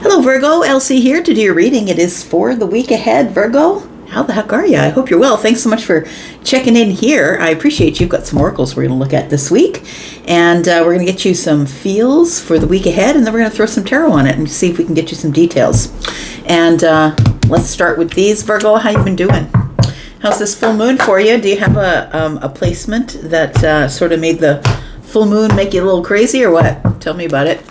Hello Virgo, Elsie here to do your reading. It is for the week ahead. Virgo, how the heck are you? I hope you're well. Thanks so much for checking in here. I appreciate you. You've got some oracles we're going to look at this week. And we're going to get you some feels for the week ahead. And then we're going to throw some tarot on it and see if we can get you some details. And let's start with these. Virgo, how you been doing? How's this full moon for you? Do you have a placement that sort of made the full moon make you a little crazy or what? Tell me about it.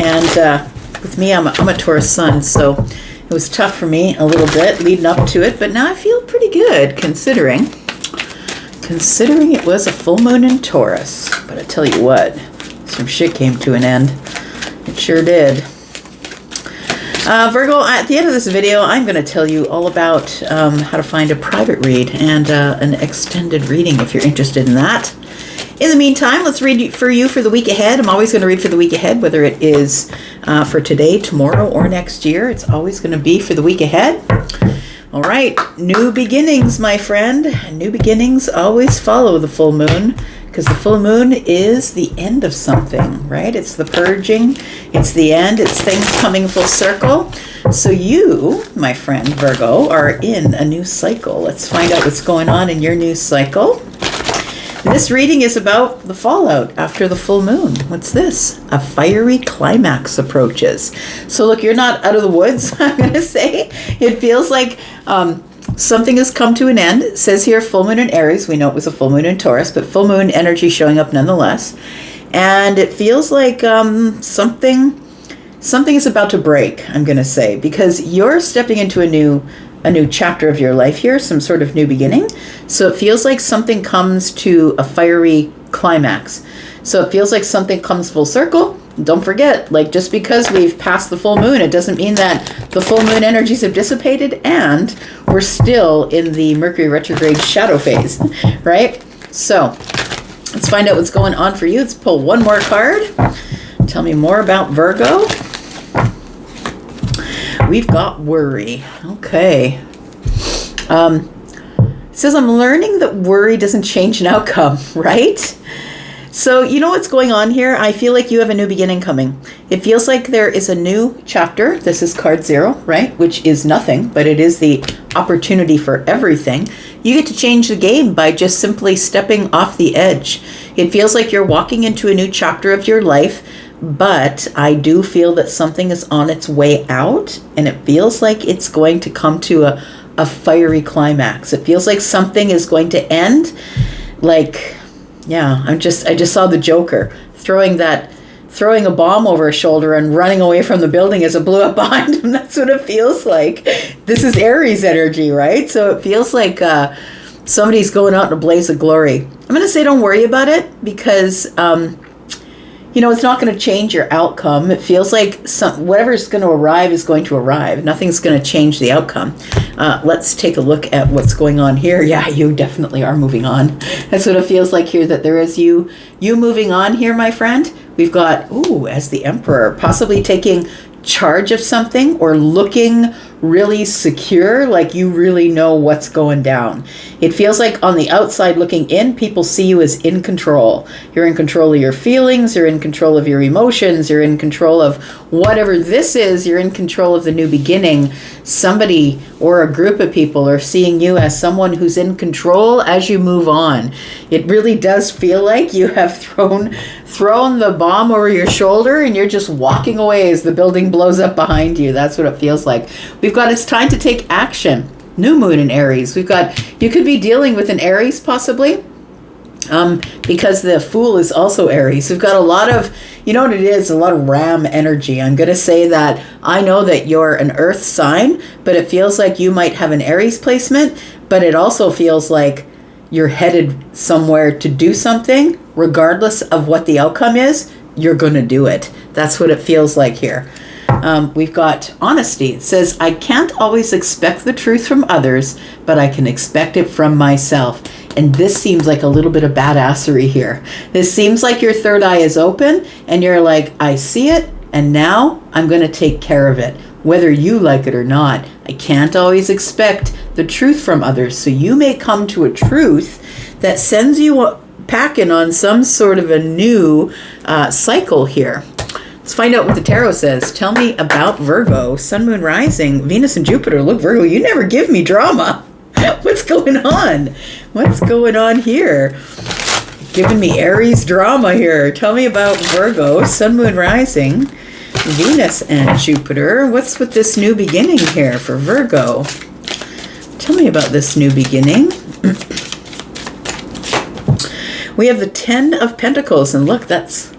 And with me, I'm a Taurus sun, so it was tough for me a little bit leading up to it, but now I feel pretty good considering it was a full moon in Taurus. But I tell you what, some shit came to an end. It sure did. Virgo, at the end of this video, I'm going to tell you all about how to find a private read and an extended reading if you're interested in that. In the meantime, let's read for you for the week ahead. I'm always going to read for the week ahead, whether it is for today, tomorrow, or next year. It's always going to be for the week ahead. All right, new beginnings, my friend. New beginnings always follow the full moon because the full moon is the end of something, right? It's the purging. It's the end. It's things coming full circle. So you, my friend Virgo, are in a new cycle. Let's find out what's going on in your new cycle. This reading is about the fallout after the full moon. What's this? A fiery climax approaches. So look, you're not out of the woods, I'm going to say. It feels like something has come to an end. It says here full moon in Aries. We know it was a full moon in Taurus, but full moon energy showing up nonetheless. And it feels like something is about to break, I'm going to say, because you're stepping into a new chapter of your life here, some sort of new beginning. So it feels like something comes to a fiery climax. So it feels like something comes full circle. Don't forget, like just because we've passed the full moon, it doesn't mean that the full moon energies have dissipated and we're still in the Mercury retrograde shadow phase, right? So let's find out what's going on for you. Let's pull one more card. Tell me more about Virgo. We've got worry. Okay. It says, I'm learning that worry doesn't change an outcome, right? So you know what's going on here? I feel like you have a new beginning coming. It feels like there is a new chapter. This is card 0, right? Which is nothing, but it is the opportunity for everything. You get to change the game by just simply stepping off the edge. It feels like you're walking into a new chapter of your life, but I do feel that something is on its way out, and it feels like it's going to come to a fiery climax. It feels like something is going to end. Like, yeah, I just saw the Joker throwing a bomb over his shoulder and running away from the building as it blew up behind him. That's what it feels like. This is Aries energy, right? So it feels like somebody's going out in a blaze of glory. I'm going to say don't worry about it because it's not going to change your outcome. It feels like whatever's going to arrive is going to arrive. Nothing's going to change the outcome. Let's take a look at what's going on here. Yeah, you definitely are moving on. That's what it feels like here, that there is you moving on here, my friend. We've got, as the Emperor, possibly taking charge of something or looking really secure, like you really know what's going down. It feels like on the outside looking in, people see you as in control. You're in control of your feelings, you're in control of your emotions, you're in control of whatever this is, you're in control of the new beginning. Somebody or a group of people are seeing you as someone who's in control as you move on. It really does feel like you have thrown the bomb over your shoulder and you're just walking away as the building blows up behind you. That's what it feels like. We've got it's time to take action. New moon in Aries. We've got, you could be dealing with an Aries possibly, because the Fool is also Aries. We've got a lot of, you know what it is, a lot of Ram energy. I'm going to say that I know that you're an Earth sign, but it feels like you might have an Aries placement, but it also feels like you're headed somewhere to do something. Regardless of what the outcome is, you're going to do it. That's what it feels like here. We've got honesty. It says, I can't always expect the truth from others, but I can expect it from myself. And this seems like a little bit of badassery here. This seems like your third eye is open and you're like, I see it and now I'm going to take care of it, whether you like it or not. I can't always expect the truth from others. So you may come to a truth that sends you packing on some sort of a new cycle here. Let's find out what the tarot says. Tell me about Virgo, Sun, Moon, Rising, Venus and Jupiter. Look, Virgo, you never give me drama. What's going on? What's going on here? Giving me Aries drama here. Tell me about Virgo, Sun, Moon, Rising, Venus and Jupiter. What's with this new beginning here for Virgo? Tell me about this new beginning. We have the 10 of Pentacles, and look, that's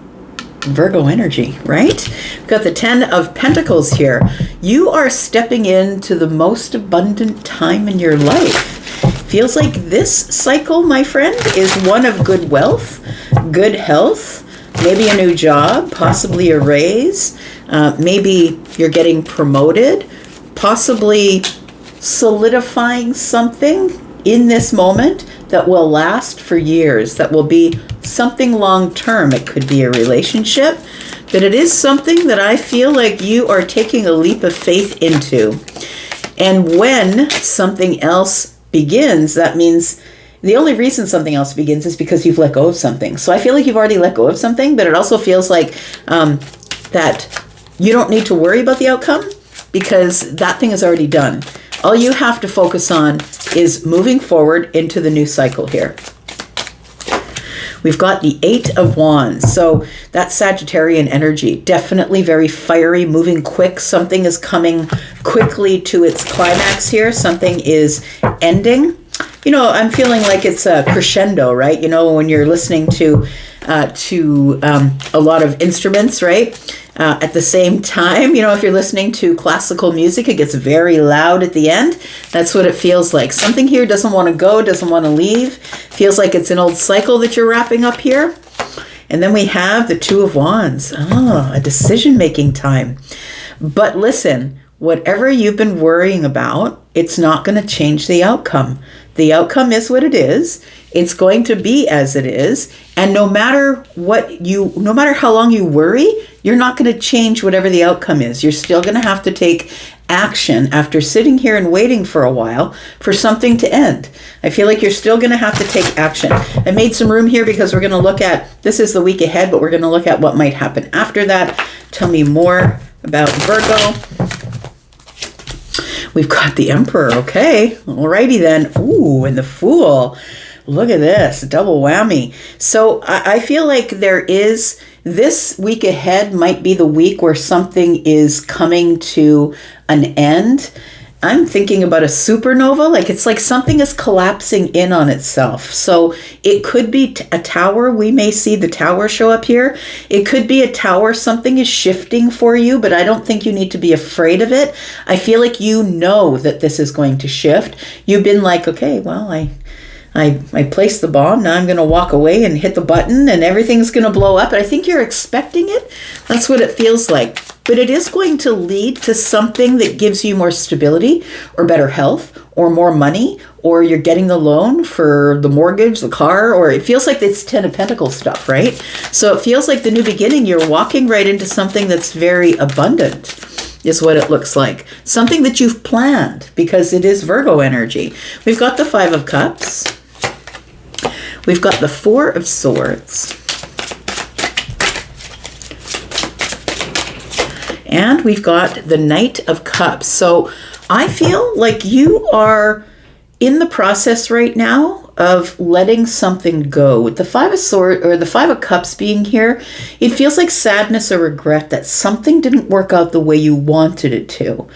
Virgo energy, right? We've got the 10 of Pentacles here. You are stepping into the most abundant time in your life. Feels like this cycle, my friend, is one of good wealth, good health, maybe a new job, possibly a raise, maybe you're getting promoted, possibly solidifying something in this moment that will last for years, that will be something long term. It could be a relationship, but it is something that I feel like you are taking a leap of faith into. And when something else begins, that means the only reason something else begins is because you've let go of something. So I feel like you've already let go of something, but it also feels like that you don't need to worry about the outcome because that thing is already done. All you have to focus on is moving forward into the new cycle here. We've got the 8 of Wands. So that's Sagittarian energy. Definitely very fiery, moving quick. Something is coming quickly to its climax here. Something is ending. You know, I'm feeling like it's a crescendo, right? You know, when you're listening to a lot of instruments, right? At the same time, you know, if you're listening to classical music, it gets very loud at the end. That's what it feels like. Something here doesn't want to go, doesn't want to leave. Feels like it's an old cycle that you're wrapping up here. And then we have the 2 of Wands. A decision-making time. But listen, whatever you've been worrying about, it's not going to change the outcome. The outcome is what it is. It's going to be as it is. And no matter how long you worry, you're not going to change whatever the outcome is. You're still going to have to take action after sitting here and waiting for a while for something to end. I feel like you're still going to have to take action. I made some room here because we're going to look at, this is the week ahead, but we're going to look at what might happen after that. Tell me more about Virgo. We've got the Emperor. Okay. Alrighty then. Ooh, and the Fool. Look at this. Double whammy. So I feel like this week ahead might be the week where something is coming to an end. I'm thinking about a supernova. Like it's like something is collapsing in on itself. So it could be a tower. We may see the tower show up here. It could be a tower. Something is shifting for you, but I don't think you need to be afraid of it. I feel like you know that this is going to shift. You've been like, okay, well, I placed the bomb. Now I'm going to walk away and hit the button and everything's going to blow up. And I think you're expecting it. That's what it feels like. But it is going to lead to something that gives you more stability or better health or more money, or you're getting the loan for the mortgage, the car, or it feels like it's 10 of Pentacles stuff, right? So it feels like the new beginning, you're walking right into something that's very abundant is what it looks like. Something that you've planned because it is Virgo energy. We've got the 5 of Cups. We've got the 4 of Swords. And we've got the Knight of Cups. So I feel like you are in the process right now of letting something go. With the 5 of Swords or the 5 of Cups being here, it feels like sadness or regret that something didn't work out the way you wanted it to.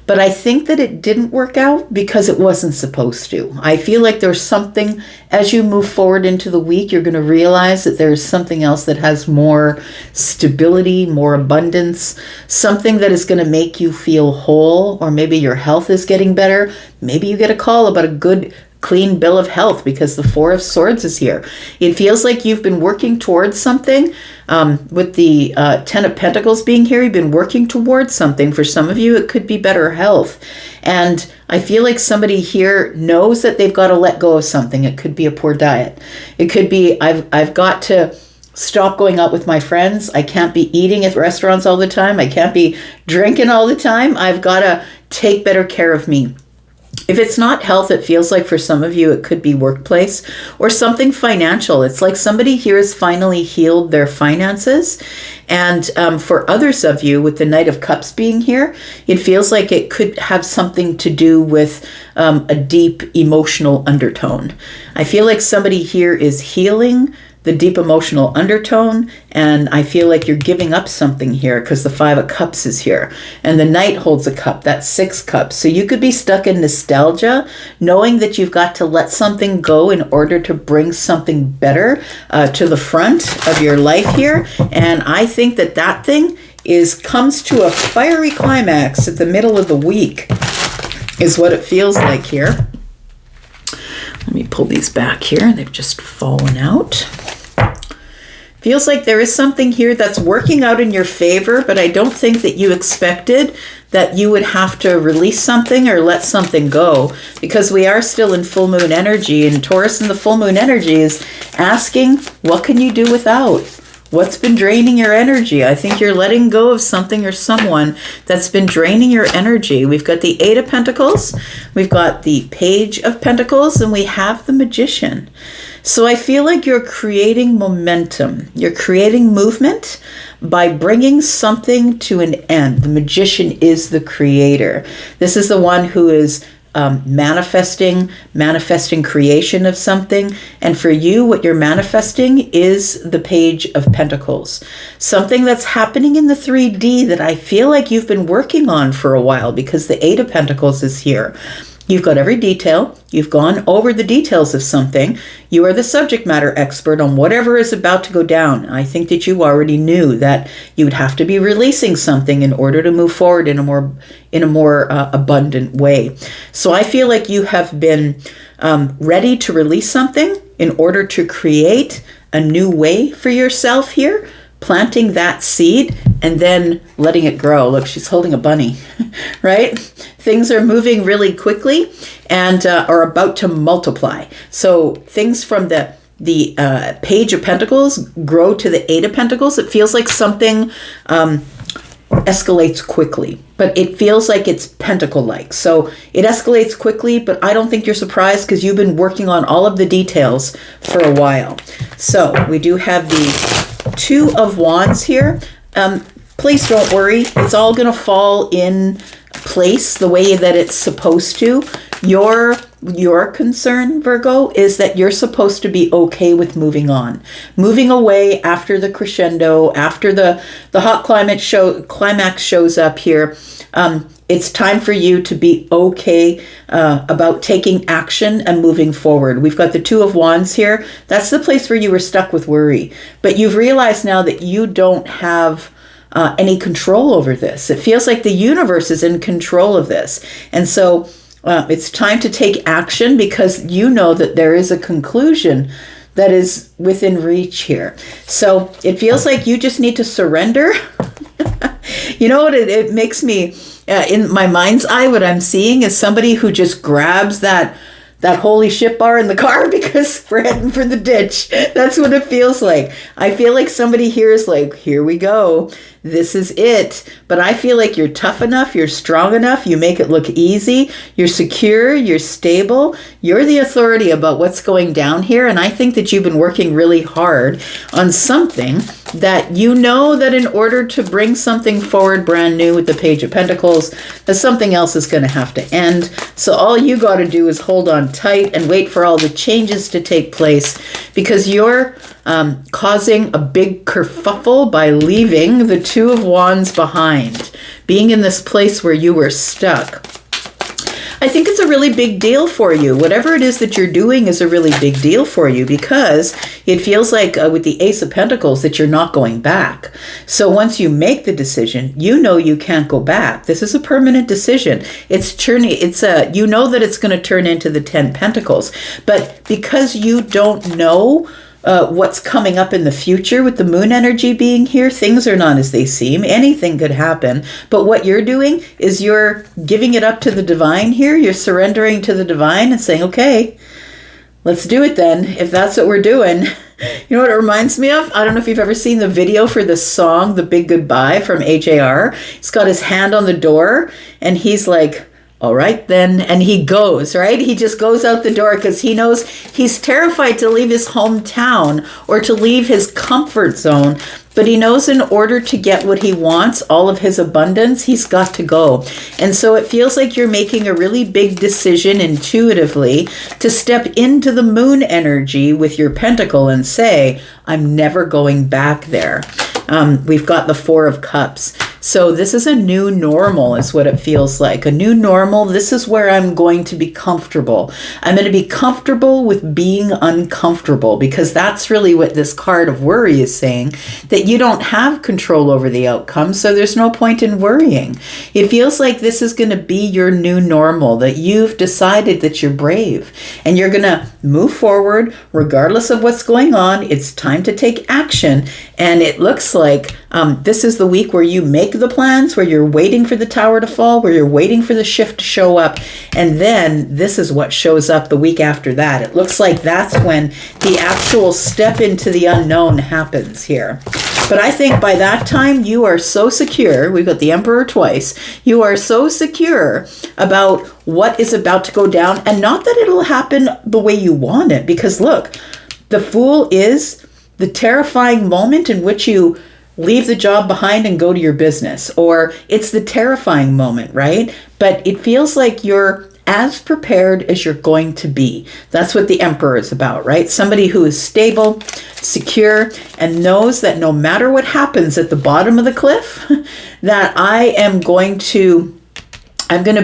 But I think that it didn't work out because it wasn't supposed to. I feel like there's something, as you move forward into the week, you're going to realize that there's something else that has more stability, more abundance, something that is going to make you feel whole, or maybe your health is getting better. Maybe you get a call about a good, clean bill of health because the 4 of Swords is here. It feels like you've been working towards something. With the 10 of Pentacles being here, you've been working towards something. For some of you, it could be better health. And I feel like somebody here knows that they've got to let go of something. It could be a poor diet. It could be, I've got to stop going out with my friends. I can't be eating at restaurants all the time. I can't be drinking all the time. I've got to take better care of me. If it's not health, it feels like for some of you, it could be workplace or something financial. It's like somebody here has finally healed their finances. And for others of you, with the Knight of Cups being here, it feels like it could have something to do with a deep emotional undertone. I feel like somebody here is healing the deep emotional undertone, and I feel like you're giving up something here because the Five of Cups is here, and the Knight holds a cup. That's 6 cups. So you could be stuck in nostalgia, knowing that you've got to let something go in order to bring something better to the front of your life here. And I think that that thing comes to a fiery climax at the middle of the week, is what it feels like here. Let me pull these back here. They've just fallen out. Feels like there is something here that's working out in your favor, but I don't think that you expected that you would have to release something or let something go, because we are still in full moon energy, and Taurus in the full moon energy is asking, what can you do without? What's been draining your energy? I think you're letting go of something or someone that's been draining your energy. We've got the Eight of Pentacles, we've got the Page of Pentacles, and we have the Magician. So I feel like you're creating momentum. You're creating movement by bringing something to an end. The Magician is the creator. This is the one who is manifesting creation of something. And for you, what you're manifesting is the Page of Pentacles. Something that's happening in the 3D that I feel like you've been working on for a while, because the Eight of Pentacles is here. You've got every detail. You've gone over the details of something. You are the subject matter expert on whatever is about to go down. I think that you already knew that you would have to be releasing something in order to move forward in a more abundant way. So I feel like you have been ready to release something in order to create a new way for yourself here, planting that seed and then letting it grow. Look, she's holding a bunny, right? Things are moving really quickly and are about to multiply. So things from the Page of Pentacles grow to the Eight of Pentacles. It feels like something escalates quickly, but it feels like it's pentacle-like. So it escalates quickly, but I don't think you're surprised because you've been working on all of the details for a while. So we do have the Two of Wands here. Please don't worry. It's all going to fall in place the way that it's supposed to. Your concern, Virgo, is that you're supposed to be okay with moving on. Moving away after the crescendo, after the hot climax shows up here. It's time for you to be okay about taking action and moving forward. We've got the Two of Wands here. That's the place where you were stuck with worry. But you've realized now that you don't have any control over this. It feels like the universe is in control of this. And so it's time to take action, because you know that there is a conclusion that is within reach here. So it feels like you just need to surrender. You know what it makes me, in my mind's eye, what I'm seeing is somebody who just grabs that holy shit bar in the car because we're heading for the ditch. That's what it feels like. I feel like somebody here is like, here we go. This is it. But I feel like you're tough enough. You're strong enough. You make it look easy. You're secure. You're stable. You're the authority about what's going down here. And I think that you've been working really hard on something that you know that in order to bring something forward brand new with the Page of Pentacles, that something else is going to have to end. So all you got to do is hold on tight and wait for all the changes to take place, because you're causing a big kerfuffle by leaving the Two of Wands behind, being in this place where you were stuck. I think it's a really big deal for you. Whatever it is that you're doing is a really big deal for you, because it feels like with the Ace of Pentacles that you're not going back. So once you make the decision, you know you can't go back. This is a permanent decision. You know that it's going to turn into the 10 Pentacles. But because you don't know what's coming up in the future with the moon energy being here, things are not as they seem. Anything could happen. But what you're doing is you're giving it up to the divine here. You're surrendering to the divine and saying, okay, let's do it then, if that's what we're doing. You know what it reminds me of? I don't know if you've ever seen the video for this song, The Big Goodbye, from AJR. He's got his hand on the door and he's like, all right then. And he goes, right? He just goes out the door because he knows he's terrified to leave his hometown or to leave his comfort zone. But he knows in order to get what he wants, all of his abundance, he's got to go. And so it feels like you're making a really big decision intuitively to step into the moon energy with your pentacle and say, I'm never going back there. We've got the Four of Cups. So this is a new normal is what it feels like. A new normal. This is where I'm going to be comfortable. I'm going to be comfortable with being uncomfortable, because that's really what this card of worry is saying, that you don't have control over the outcome. So there's no point in worrying. It feels like this is going to be your new normal, that you've decided that you're brave and you're going to move forward regardless of what's going on. It's time to take action. And it looks like this is the week where you make the plans, where you're waiting for the tower to fall, where you're waiting for the shift to show up. And then this is what shows up the week after that. It looks like that's when the actual step into the unknown happens here. But I think by that time you are so secure. We've got the Emperor twice. You are so secure about what is about to go down, and not that it'll happen the way you want it. Because look, the Fool is the terrifying moment in which you leave the job behind and go to your business, or it's the terrifying moment, right? But it feels like you're as prepared as you're going to be. That's what the Emperor is about, right? Somebody who is stable, secure, and knows that no matter what happens at the bottom of the cliff, that I'm going to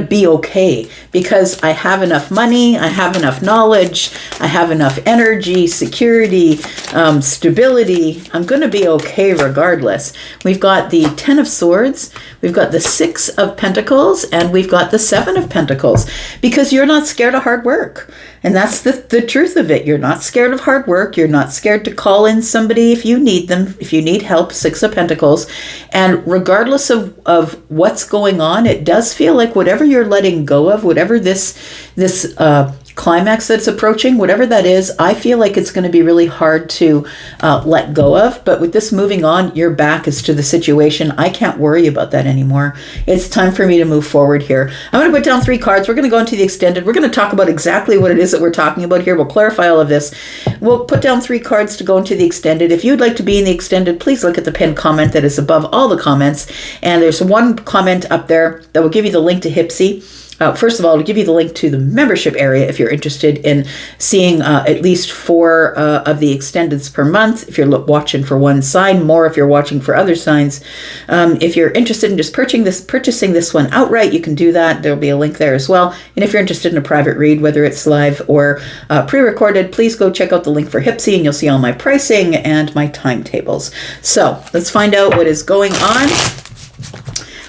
be okay, because I have enough money, I have enough knowledge, I have enough energy, security, stability. I'm going to be okay regardless. We've got the Ten of Swords, we've got the Six of Pentacles, and we've got the Seven of Pentacles, because you're not scared of hard work. And that's the truth of it. You're not scared of hard work. You're not scared to call in somebody if you need them, if you need help. Six of Pentacles. And regardless of what's going on, it does feel like whatever you're letting go of, whatever this climax that's approaching, whatever that is, I feel like it's going to be really hard to let go of. But with this moving on, your back is to the situation. I can't worry about that anymore. It's time for me to move forward here. I'm going to put down 3 cards. We're going to go into the extended. We're going to talk about exactly what it is that we're talking about here. We'll clarify all of this. We'll put down 3 cards to go into the extended. If you'd like to be in the extended, please look at the pinned comment that is above all the comments. And there's one comment up there that will give you the link to Hypsee. First of all, to give you the link to the membership area if you're interested in seeing at least 4 of the extendeds per month. If you're watching for one sign, more if you're watching for other signs. If you're interested in just purchasing this one outright, you can do that. There'll be a link there as well. And if you're interested in a private read, whether it's live or pre-recorded, please go check out the link for Hypsee, and you'll see all my pricing and my timetables. So let's find out what is going on.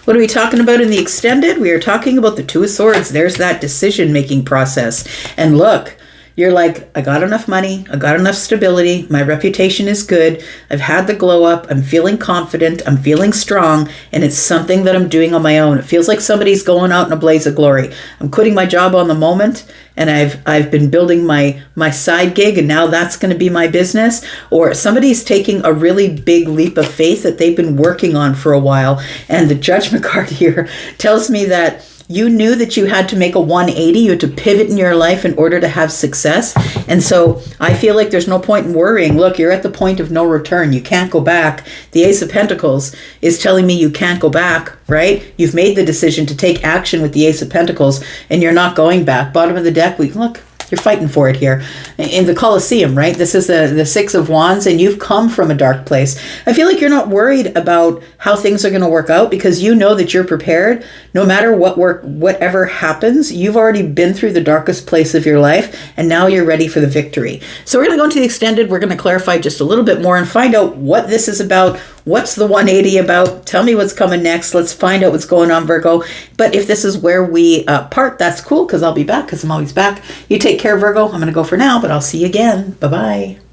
What are we talking about in the extended? We are talking about the Two of Swords. There's that decision-making process. And look, you're like, I got enough money. I got enough stability. My reputation is good. I've had the glow up. I'm feeling confident. I'm feeling strong. And it's something that I'm doing on my own. It feels like somebody's going out in a blaze of glory. I'm quitting my job on the moment, and I've been building my side gig, and now that's going to be my business. Or somebody's taking a really big leap of faith that they've been working on for a while. And the Judgment card here tells me that you knew that you had to make a 180. You had to pivot in your life in order to have success. And so I feel like there's no point in worrying. Look, you're at the point of no return. You can't go back. The Ace of Pentacles is telling me you can't go back, right? You've made the decision to take action with the Ace of Pentacles, and you're not going back. Bottom of the deck, look. You're fighting for it here. In the Colosseum, right? This is the Six of Wands, and you've come from a dark place. I feel like you're not worried about how things are going to work out, because you know that you're prepared. No matter whatever happens, you've already been through the darkest place of your life, and now you're ready for the victory. So we're going to go into the extended. We're going to clarify just a little bit more and find out what this is about. What's the 180 about? Tell me what's coming next. Let's find out what's going on, Virgo. But if this is where we part, that's cool, because I'll be back, because I'm always back. You take care, Virgo. I'm going to go for now, but I'll see you again. Bye-bye.